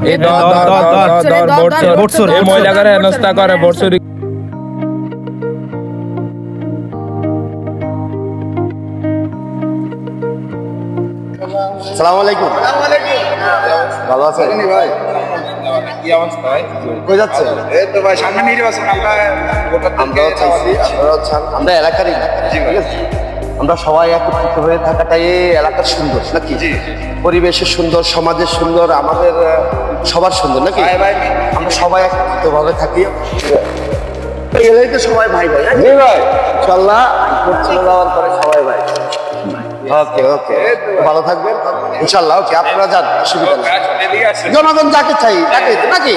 এই মহিলা করে হেনস্থা করে বর্ষরি। আসসালামু আলাইকুম। ভালো আছেন ভাই? কি অবস্থা ভাই? কই যাচ্ছে? এই তো ভাই সামনে নির্বাচন, আমরাও চাইছি, আপনারাও চান, আমরা এলাকারই না, ঠিক আছে? আমরা সবাই একত্রিত হয়ে থাকাটাই এই এলাকার সুন্দর নাকি? পরিবেশের সুন্দর, সমাজের সুন্দর, আমাদের সবার সুন্দর নাকি? আমরা সবাই একত্রিত ভাবে থাকি, এলেই তো সবাই ভাই ভাই। জি ভাই, ইনশাআল্লাহ চলে যাওয়ার পরে সবাই ভাই। ওকে ওকে, ভালো থাকবেন ইনশাআল্লাহ। ওকে, আপনারা যান, অসুবিধা নেই। জনগণ যাকে চাই তাকে নাকি?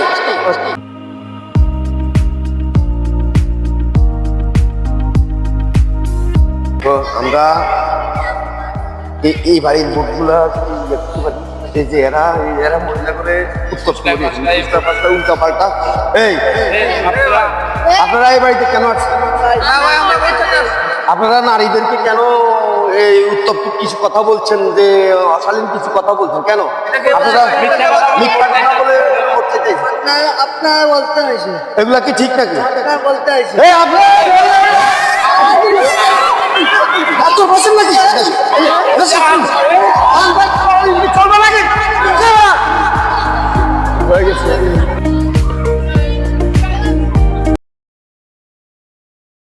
তো আমরা এই বাড়ির লোকগুলা যে এরা মহিলা করে উল্টা পাল্টা। এই আপনারা এই বাড়িতে কেন আছেন? আপনারা নারীদেরকে কেন এই উত্তপ্ত কিছু কথা বলছেন, যে অশালীন কিছু কথা বলছেন কেন? আপনারা মিথ্যা কথা বলে করতে চাইছেন? আপনারা বলতে হয়েছে, এগুলা কি ঠিক নাকি? আপনারা বলতে হয়েছে। এই আপনারা